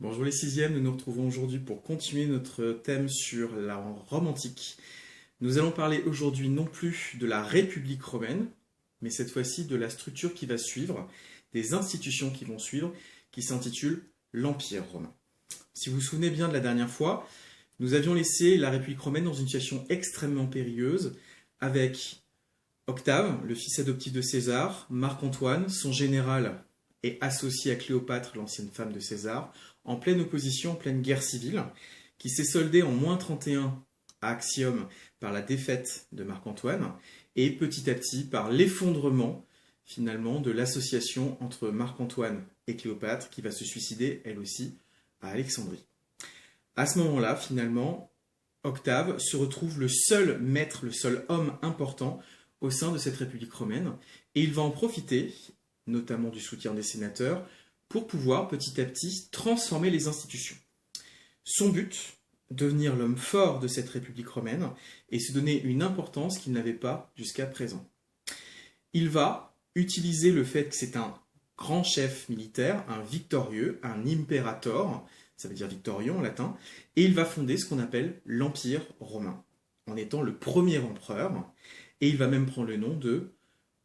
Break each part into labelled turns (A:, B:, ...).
A: Bonjour les sixièmes, nous nous retrouvons aujourd'hui pour continuer notre thème sur la Rome antique. Nous allons parler aujourd'hui non plus de la République romaine, mais cette fois-ci de la structure qui va suivre, des institutions qui vont suivre, qui s'intitule l'Empire romain. Si vous vous souvenez bien de la dernière fois, nous avions laissé la République romaine dans une situation extrêmement périlleuse, avec Octave, le fils adoptif de César, Marc-Antoine, son général et associé à Cléopâtre, l'ancienne femme de César, en pleine opposition, en pleine guerre civile, qui s'est soldée en -31 à Actium par la défaite de Marc-Antoine, et petit à petit par l'effondrement, finalement, de l'association entre Marc-Antoine et Cléopâtre, qui va se suicider, elle aussi, à Alexandrie. À ce moment-là, finalement, Octave se retrouve le seul maître, le seul homme important au sein de cette République romaine, et il va en profiter, notamment du soutien des sénateurs, pour pouvoir petit à petit transformer les institutions. Son but, devenir l'homme fort de cette République romaine et se donner une importance qu'il n'avait pas jusqu'à présent. Il va utiliser le fait que c'est un grand chef militaire, un victorieux, un imperator, ça veut dire victorieux en latin, et il va fonder ce qu'on appelle l'Empire romain, en étant le premier empereur, et il va même prendre le nom de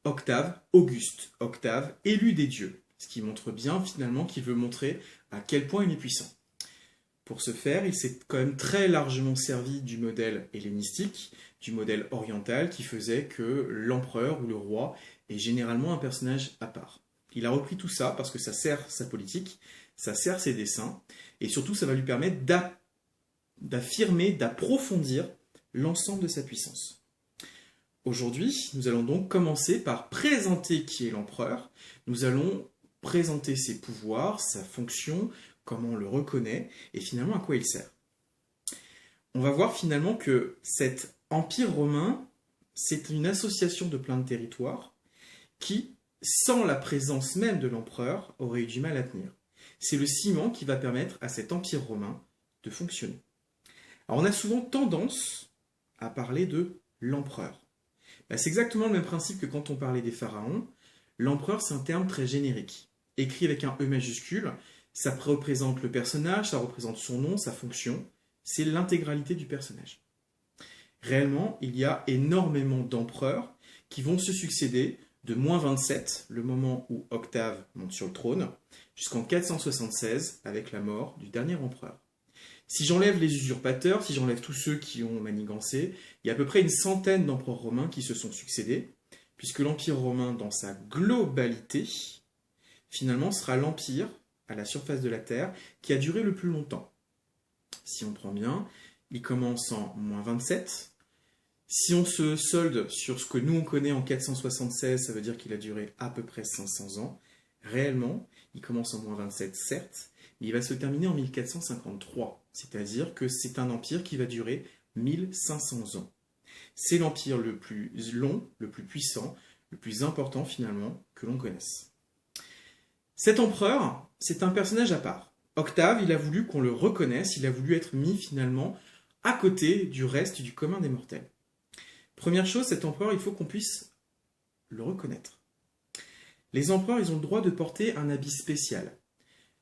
A: Octave Auguste, Octave élu des dieux, ce qui montre bien finalement qu'il veut montrer à quel point il est puissant. Pour ce faire, il s'est quand même très largement servi du modèle hellénistique, du modèle oriental qui faisait que l'empereur ou le roi est généralement un personnage à part. Il a repris tout ça parce que ça sert sa politique, ça sert ses desseins, et surtout ça va lui permettre d'affirmer, d'approfondir l'ensemble de sa puissance. Aujourd'hui, nous allons donc commencer par présenter qui est l'empereur. Nous allons présenter ses pouvoirs, sa fonction, comment on le reconnaît, et finalement à quoi il sert. On va voir finalement que cet empire romain, c'est une association de plein de territoires qui, sans la présence même de l'empereur, aurait eu du mal à tenir. C'est le ciment qui va permettre à cet empire romain de fonctionner. Alors on a souvent tendance à parler de l'empereur. C'est exactement le même principe que quand on parlait des pharaons. L'empereur, c'est un terme très générique. Écrit avec un E majuscule, ça représente le personnage, ça représente son nom, sa fonction. C'est l'intégralité du personnage. Réellement, il y a énormément d'empereurs qui vont se succéder de -27, le moment où Octave monte sur le trône, jusqu'en 476 avec la mort du dernier empereur. Si j'enlève les usurpateurs, si j'enlève tous ceux qui ont manigancé, il y a à peu près une centaine d'empereurs romains qui se sont succédés, puisque l'Empire romain, dans sa globalité, finalement sera l'empire à la surface de la Terre qui a duré le plus longtemps. Si on prend bien, il commence en -27. Si on se solde sur ce que nous on connaît en 476, ça veut dire qu'il a duré à peu près 500 ans. Réellement, il commence en -27, certes, mais il va se terminer en 1453. C'est-à-dire que c'est un empire qui va durer 1500 ans. C'est l'empire le plus long, le plus puissant, le plus important finalement que l'on connaisse. Cet empereur, c'est un personnage à part. Octave, il a voulu qu'on le reconnaisse, il a voulu être mis finalement à côté du reste du commun des mortels. Première chose, cet empereur, il faut qu'on puisse le reconnaître. Les empereurs, ils ont le droit de porter un habit spécial,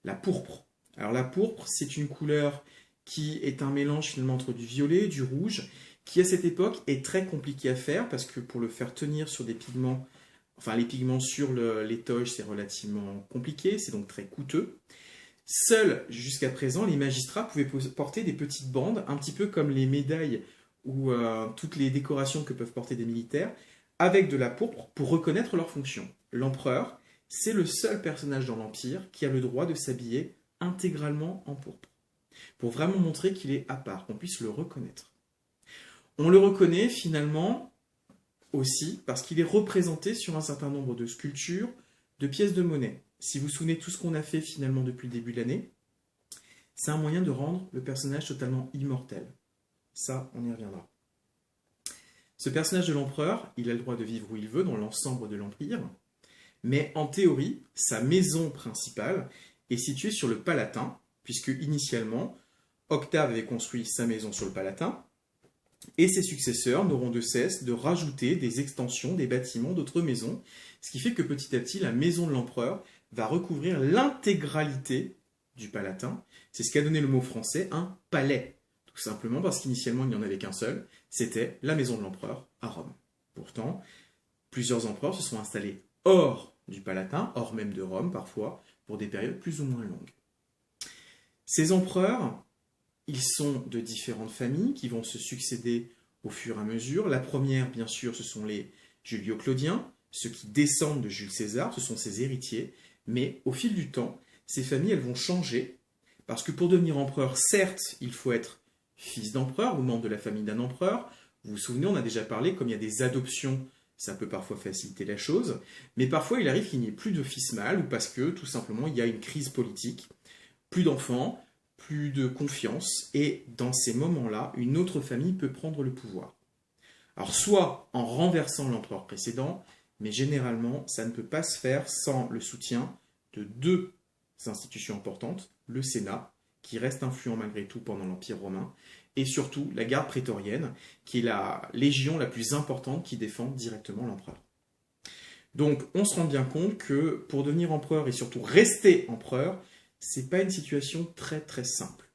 A: la pourpre. Alors la pourpre, c'est une couleur qui est un mélange finalement entre du violet et du rouge, qui à cette époque est très compliqué à faire, parce que pour le faire tenir sur des pigments, enfin les pigments sur les toges, c'est relativement compliqué, c'est donc très coûteux. Seuls, jusqu'à présent, les magistrats pouvaient porter des petites bandes, un petit peu comme les médailles ou toutes les décorations que peuvent porter des militaires, avec de la pourpre pour reconnaître leur fonction. L'empereur, c'est le seul personnage dans l'Empire qui a le droit de s'habiller intégralement en pourpre, pour vraiment montrer qu'il est à part, qu'on puisse le reconnaître. On le reconnaît finalement aussi parce qu'il est représenté sur un certain nombre de sculptures, de pièces de monnaie. Si vous vous souvenez de tout ce qu'on a fait finalement depuis le début de l'année, c'est un moyen de rendre le personnage totalement immortel. Ça, on y reviendra. Ce personnage de l'empereur, il a le droit de vivre où il veut dans l'ensemble de l'Empire, mais en théorie, sa maison principale est située sur le Palatin, puisque initialement, Octave avait construit sa maison sur le Palatin, et ses successeurs n'auront de cesse de rajouter des extensions, des bâtiments, d'autres maisons, ce qui fait que petit à petit, la maison de l'empereur va recouvrir l'intégralité du Palatin. C'est ce qui a donné le mot français un palais, tout simplement parce qu'initialement il n'y en avait qu'un seul, c'était la maison de l'empereur à Rome. Pourtant, plusieurs empereurs se sont installés hors du Palatin, hors même de Rome parfois, pour des périodes plus ou moins longues. Ces empereurs, ils sont de différentes familles qui vont se succéder au fur et à mesure. La première, bien sûr, ce sont les Julio-Claudiens, ceux qui descendent de Jules César, ce sont ses héritiers, mais au fil du temps, ces familles, elles vont changer, parce que pour devenir empereur, certes, il faut être fils d'empereur ou membre de la famille d'un empereur. Vous vous souvenez, on a déjà parlé, comme il y a des adoptions, ça peut parfois faciliter la chose, mais parfois il arrive qu'il n'y ait plus de fils mâles, ou parce que, tout simplement, il y a une crise politique, plus d'enfants, plus de confiance, et dans ces moments-là, une autre famille peut prendre le pouvoir. Alors, soit en renversant l'empereur précédent, mais généralement, ça ne peut pas se faire sans le soutien de deux institutions importantes, le Sénat, qui reste influent malgré tout pendant l'Empire romain, et surtout la garde prétorienne, qui est la légion la plus importante qui défend directement l'empereur. Donc, on se rend bien compte que pour devenir empereur et surtout rester empereur, c'est pas une situation très très simple.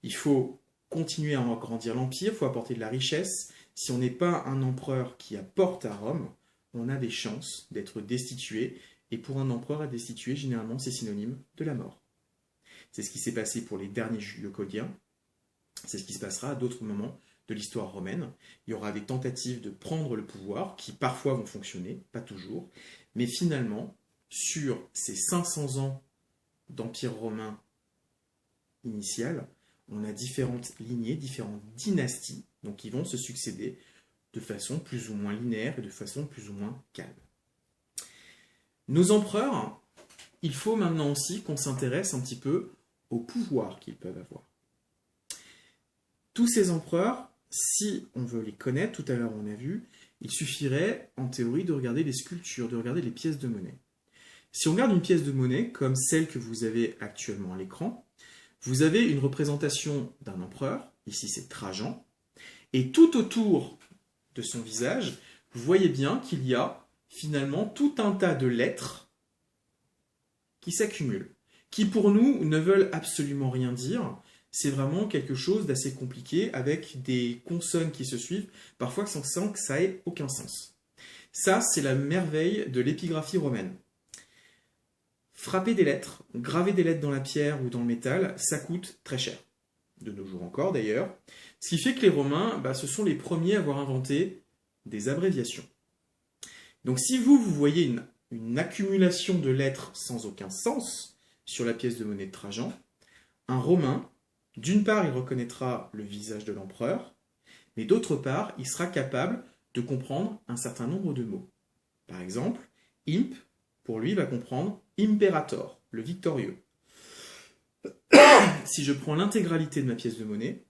A: Il faut continuer à agrandir l'empire, il faut apporter de la richesse. Si on n'est pas un empereur qui apporte à Rome, on a des chances d'être destitué. Et pour un empereur à destituer, généralement, c'est synonyme de la mort. C'est ce qui s'est passé pour les derniers Julio-Claudiens. C'est ce qui se passera à d'autres moments de l'histoire romaine. Il y aura des tentatives de prendre le pouvoir qui parfois vont fonctionner, pas toujours. Mais finalement, sur ces 500 ans d'empire romain initial, on a différentes lignées, différentes dynasties, donc qui vont se succéder de façon plus ou moins linéaire et de façon plus ou moins calme. Nos empereurs, il faut maintenant aussi qu'on s'intéresse un petit peu au pouvoir qu'ils peuvent avoir. Tous ces empereurs, si on veut les connaître, tout à l'heure on a vu, il suffirait en théorie de regarder les sculptures, de regarder les pièces de monnaie. Si on regarde une pièce de monnaie, comme celle que vous avez actuellement à l'écran, vous avez une représentation d'un empereur, ici c'est Trajan, et tout autour de son visage, vous voyez bien qu'il y a finalement tout un tas de lettres qui s'accumulent, qui pour nous ne veulent absolument rien dire. C'est vraiment quelque chose d'assez compliqué avec des consonnes qui se suivent, parfois sans que ça ait aucun sens. Ça, c'est la merveille de l'épigraphie romaine. Frapper des lettres, graver des lettres dans la pierre ou dans le métal, ça coûte très cher. De nos jours encore d'ailleurs. Ce qui fait que les Romains, ce sont les premiers à avoir inventé des abréviations. Donc si vous voyez une accumulation de lettres sans aucun sens sur la pièce de monnaie de Trajan, un Romain, d'une part, il reconnaîtra le visage de l'empereur, mais d'autre part, il sera capable de comprendre un certain nombre de mots. Par exemple, imp, pour lui, va comprendre imperator, le victorieux. Si je prends l'intégralité de ma pièce de monnaie,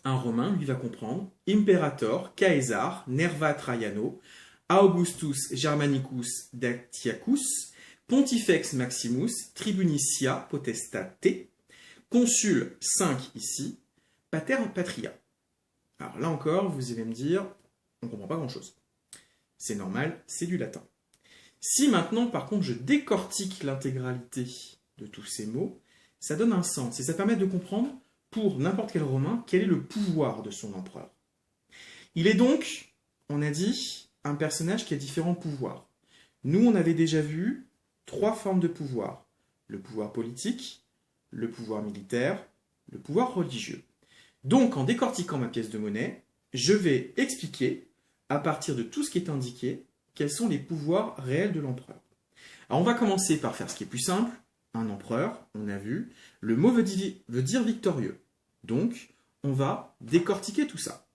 A: un Romain, lui, va comprendre imperator, caesar, nerva Traiano, Augustus Germanicus Dactiacus, pontifex maximus, tribunicia potestate, consul 5 ici, pater patria. Alors là encore, vous allez me dire, on ne comprend pas grand-chose. C'est normal, c'est du latin. Si maintenant, par contre, je décortique l'intégralité de tous ces mots, ça donne un sens et ça permet de comprendre, pour n'importe quel Romain, quel est le pouvoir de son empereur. Il est donc, on a dit, un personnage qui a différents pouvoirs. Nous, on avait déjà vu 3 formes de pouvoir. Le pouvoir politique, le pouvoir militaire, le pouvoir religieux. Donc, en décortiquant ma pièce de monnaie, je vais expliquer, à partir de tout ce qui est indiqué, quels sont les pouvoirs réels de l'empereur. Alors, on va commencer par faire ce qui est plus simple. Un empereur, on a vu, le mot veut dire victorieux. Donc, on va décortiquer tout ça.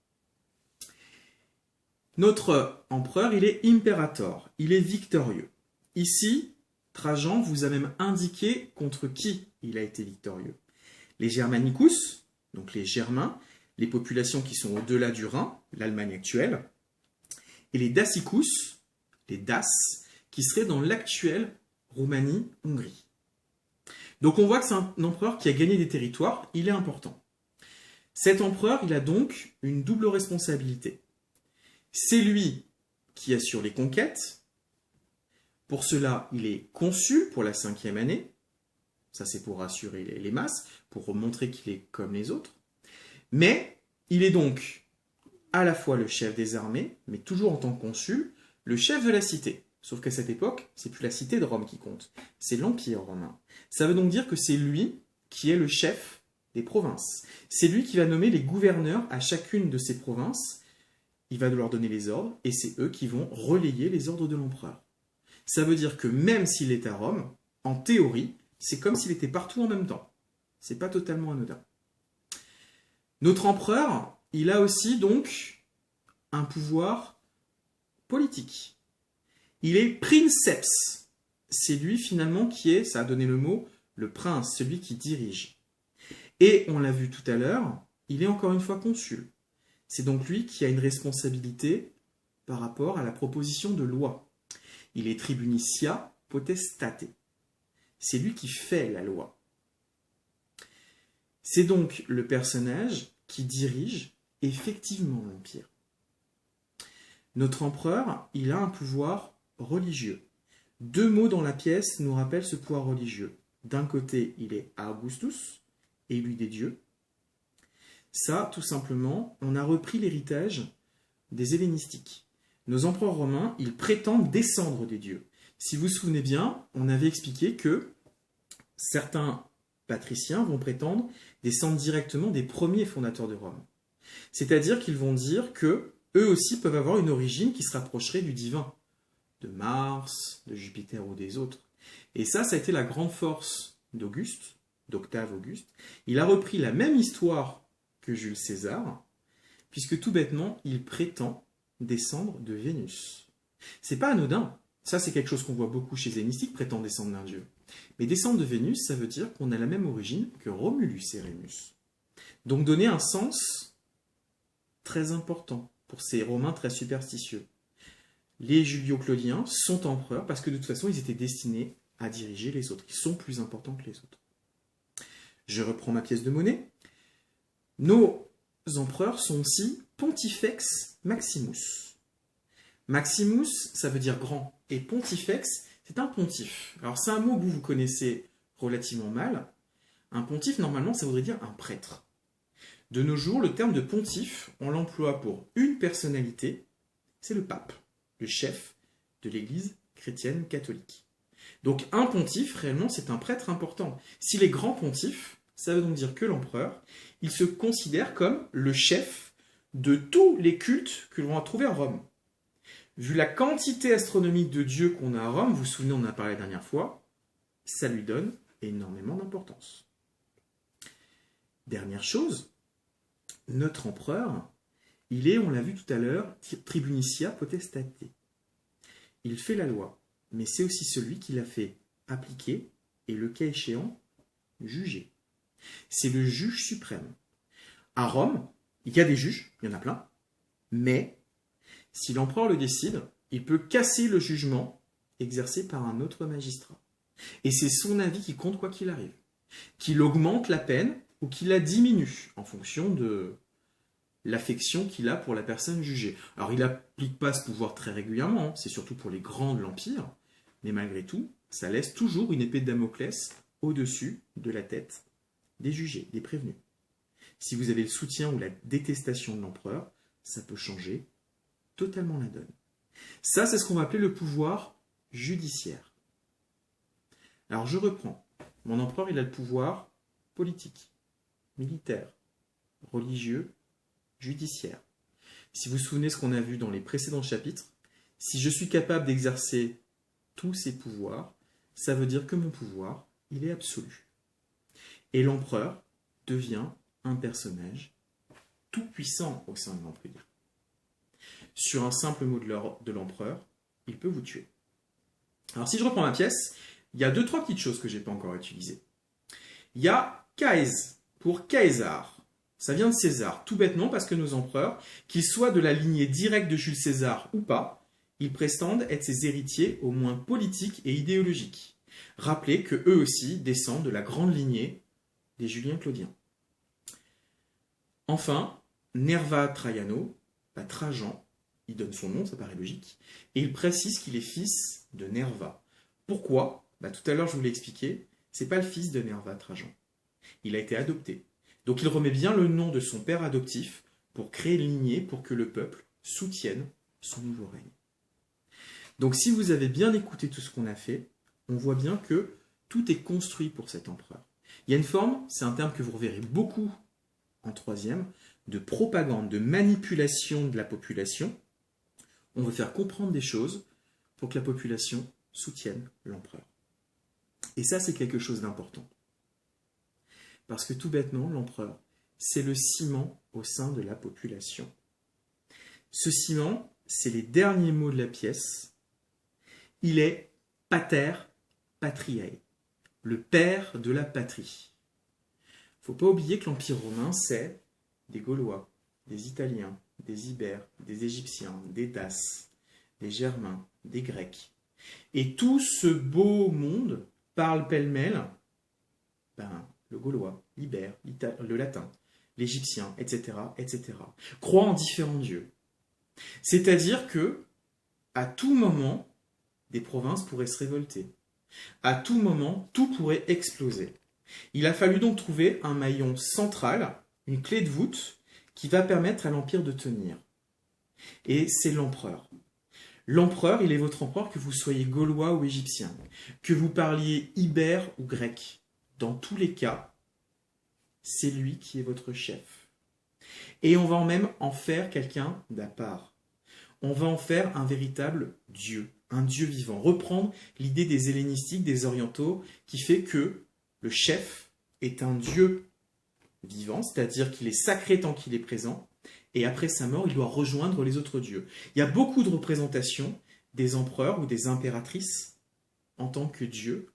A: Notre empereur, il est imperator, il est victorieux. Ici, Trajan vous a même indiqué contre qui il a été victorieux. Les Germanicus, donc les Germains, les populations qui sont au-delà du Rhin, l'Allemagne actuelle, et les Daciques, les Daces, qui seraient dans l'actuelle Roumanie-Hongrie. Donc on voit que c'est un empereur qui a gagné des territoires, il est important. Cet empereur, il a donc une double responsabilité. C'est lui qui assure les conquêtes. Pour cela, il est consul pour la 5e année. Ça, c'est pour rassurer les masses, pour montrer qu'il est comme les autres. Mais il est donc à la fois le chef des armées, mais toujours en tant que consul, le chef de la cité. Sauf qu'à cette époque, c'est plus la cité de Rome qui compte, c'est l'Empire romain. Ça veut donc dire que c'est lui qui est le chef des provinces. C'est lui qui va nommer les gouverneurs à chacune de ces provinces. Il va leur donner les ordres, et c'est eux qui vont relayer les ordres de l'empereur. Ça veut dire que même s'il est à Rome, en théorie, c'est comme s'il était partout en même temps. C'est pas totalement anodin. Notre empereur, il a aussi donc un pouvoir politique. Il est princeps. C'est lui finalement qui est, ça a donné le mot, le prince, celui qui dirige. Et on l'a vu tout à l'heure, il est encore une fois consul. C'est donc lui qui a une responsabilité par rapport à la proposition de loi. Il est tribunicia potestate. C'est lui qui fait la loi. C'est donc le personnage qui dirige effectivement l'Empire. Notre empereur, il a un pouvoir religieux. 2 mots dans la pièce nous rappellent ce pouvoir religieux. D'un côté, il est Augustus, élu des dieux. Ça, tout simplement, on a repris l'héritage des hellénistiques. Nos empereurs romains, ils prétendent descendre des dieux. Si vous vous souvenez bien, on avait expliqué que certains patriciens vont prétendre descendre directement des premiers fondateurs de Rome. C'est-à-dire qu'ils vont dire que eux aussi peuvent avoir une origine qui se rapprocherait du divin, de Mars, de Jupiter ou des autres. Et ça a été la grande force d'Auguste, d'Octave Auguste. Il a repris la même histoire que Jules César, puisque tout bêtement, il prétend descendre de Vénus. C'est pas anodin. Ça, c'est quelque chose qu'on voit beaucoup chez les hellénistiques, prétend descendre d'un dieu. Mais descendre de Vénus, ça veut dire qu'on a la même origine que Romulus et Rémus. Donc donner un sens très important pour ces Romains très superstitieux. Les Julio-Claudiens sont empereurs parce que de toute façon, ils étaient destinés à diriger les autres. Ils sont plus importants que les autres. Je reprends ma pièce de monnaie. Nos empereurs sont aussi Pontifex Maximus. Maximus, ça veut dire grand. Et Pontifex, c'est un pontife. Alors c'est un mot que vous connaissez relativement mal. Un pontife, normalement, ça voudrait dire un prêtre. De nos jours, le terme de pontife, on l'emploie pour une personnalité, c'est le pape, le chef de l'Église chrétienne catholique. Donc un pontife, réellement, c'est un prêtre important. S'il est grand pontife, ça veut donc dire que l'empereur, il se considère comme le chef de tous les cultes que l'on va trouver à Rome. Vu la quantité astronomique de dieux qu'on a à Rome, vous vous souvenez, on en a parlé la dernière fois, ça lui donne énormément d'importance. Dernière chose, notre empereur, il est, on l'a vu tout à l'heure, tribunicia potestate. Il fait la loi, mais c'est aussi celui qui l'a fait appliquer et, le cas échéant, juger. C'est le juge suprême. À Rome, il y a des juges, il y en a plein, mais si l'empereur le décide, il peut casser le jugement exercé par un autre magistrat. Et c'est son avis qui compte quoi qu'il arrive. Qu'il augmente la peine ou qu'il la diminue en fonction de l'affection qu'il a pour la personne jugée. Alors il n'applique pas ce pouvoir très régulièrement, c'est surtout pour les grands de l'Empire, mais malgré tout, ça laisse toujours une épée de Damoclès au-dessus de la tête des jugés, des prévenus. Si vous avez le soutien ou la détestation de l'empereur, ça peut changer totalement la donne. Ça, c'est ce qu'on va appeler le pouvoir judiciaire. Alors je reprends. Mon empereur, il a le pouvoir politique, militaire, religieux, judiciaire. Si vous vous souvenez ce qu'on a vu dans les précédents chapitres, si je suis capable d'exercer tous ces pouvoirs, ça veut dire que mon pouvoir, il est absolu. Et l'empereur devient un personnage tout puissant au sein de l'empire. Sur un simple mot de l'empereur, il peut vous tuer. Alors si je reprends ma pièce, il y a 2-3 petites choses que je n'ai pas encore utilisées. Il y a Caes pour Caesar. Ça vient de César, tout bêtement parce que nos empereurs, qu'ils soient de la lignée directe de Jules César ou pas, ils prétendent être ses héritiers au moins politiques et idéologiques. Rappelez que eux aussi descendent de la grande lignée des Juliens-Claudiens. Enfin, Nerva Traiano, Trajan, il donne son nom, ça paraît logique, et il précise qu'il est fils de Nerva. Pourquoi ? Tout à l'heure je vous l'ai expliqué, c'est pas le fils de Nerva Trajan. Il a été adopté. Donc il remet bien le nom de son père adoptif pour créer une lignée pour que le peuple soutienne son nouveau règne. Donc si vous avez bien écouté tout ce qu'on a fait, on voit bien que tout est construit pour cet empereur. Il y a une forme, c'est un terme que vous reverrez beaucoup en troisième, de propagande, de manipulation de la population. On veut faire comprendre des choses pour que la population soutienne l'empereur. Et ça, c'est quelque chose d'important. Parce que tout bêtement, l'empereur, c'est le ciment au sein de la population. Ce ciment, c'est les derniers mots de la pièce. Il est pater patriae, le père de la patrie. Il ne faut pas oublier que l'Empire romain, c'est des Gaulois, des Italiens, des Ibères, des Égyptiens, des Daces, des Germains, des Grecs. Et tout ce beau monde parle pêle-mêle le Gaulois, l'Ibère, le latin, l'Égyptien, etc., etc. Croit en différents dieux. C'est-à-dire que, à tout moment, des provinces pourraient se révolter. À tout moment, tout pourrait exploser. Il a fallu donc trouver un maillon central, une clé de voûte, qui va permettre à l'Empire de tenir. Et c'est l'empereur. L'empereur, il est votre empereur, que vous soyez gaulois ou égyptien, que vous parliez ibère ou grec. Dans tous les cas, c'est lui qui est votre chef. Et on va même en faire quelqu'un d'à part. On va en faire un véritable dieu, un dieu vivant. Reprendre l'idée des hellénistiques, des orientaux, qui fait que le chef est un dieu vivant, c'est-à-dire qu'il est sacré tant qu'il est présent, et après sa mort, il doit rejoindre les autres dieux. Il y a beaucoup de représentations des empereurs ou des impératrices en tant que dieux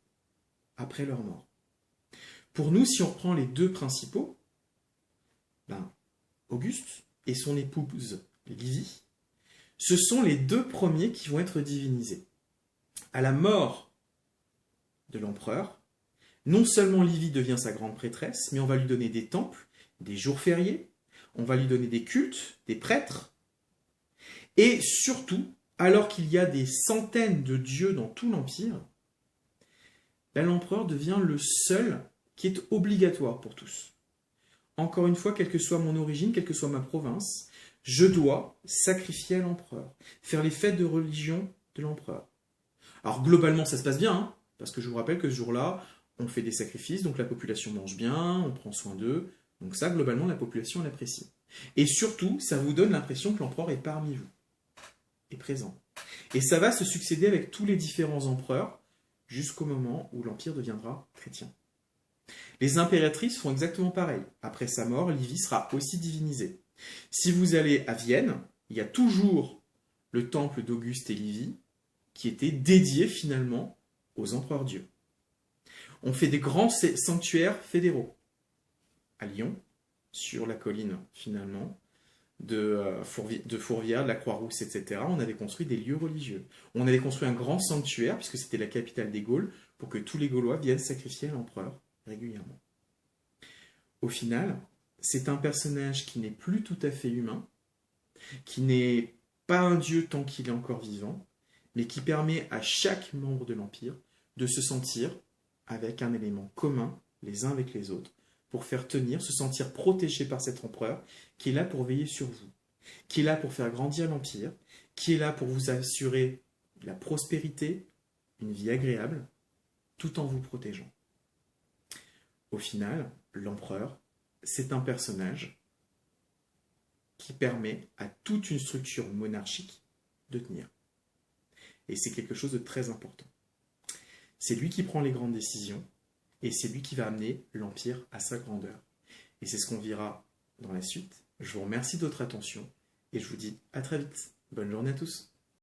A: après leur mort. Pour nous, si on prend les deux principaux, Auguste et son épouse Livie, ce sont les deux premiers qui vont être divinisés. À la mort de l'empereur, non seulement Livie devient sa grande prêtresse, mais on va lui donner des temples, des jours fériés, on va lui donner des cultes, des prêtres, et surtout, alors qu'il y a des centaines de dieux dans tout l'Empire, l'empereur devient le seul qui est obligatoire pour tous. Encore une fois, quelle que soit mon origine, quelle que soit ma province, je dois sacrifier à l'empereur, faire les fêtes de religion de l'empereur. Alors globalement, ça se passe bien, parce que je vous rappelle que ce jour-là, on fait des sacrifices, donc la population mange bien, on prend soin d'eux, donc ça, globalement, la population l'apprécie. Et surtout, ça vous donne l'impression que l'empereur est parmi vous, est présent. Et ça va se succéder avec tous les différents empereurs, jusqu'au moment où l'Empire deviendra chrétien. Les impératrices font exactement pareil. Après sa mort, Livie sera aussi divinisée. Si vous allez à Vienne, il y a toujours le temple d'Auguste et Livie, qui était dédié finalement aux empereurs dieux. On fait des grands sanctuaires fédéraux. À Lyon, sur la colline finalement, de Fourvière, de la Croix-Rousse, etc., on avait construit des lieux religieux. On avait construit un grand sanctuaire, puisque c'était la capitale des Gaules, pour que tous les Gaulois viennent sacrifier à l'empereur régulièrement. Au final, c'est un personnage qui n'est plus tout à fait humain, qui n'est pas un dieu tant qu'il est encore vivant, mais qui permet à chaque membre de l'Empire de se sentir avec un élément commun les uns avec les autres, pour faire tenir, se sentir protégé par cet empereur qui est là pour veiller sur vous, qui est là pour faire grandir l'Empire, qui est là pour vous assurer la prospérité, une vie agréable, tout en vous protégeant. Au final, l'empereur, c'est un personnage qui permet à toute une structure monarchique de tenir. Et c'est quelque chose de très important. C'est lui qui prend les grandes décisions, et c'est lui qui va amener l'Empire à sa grandeur. Et c'est ce qu'on verra dans la suite. Je vous remercie de votre attention, et je vous dis à très vite. Bonne journée à tous.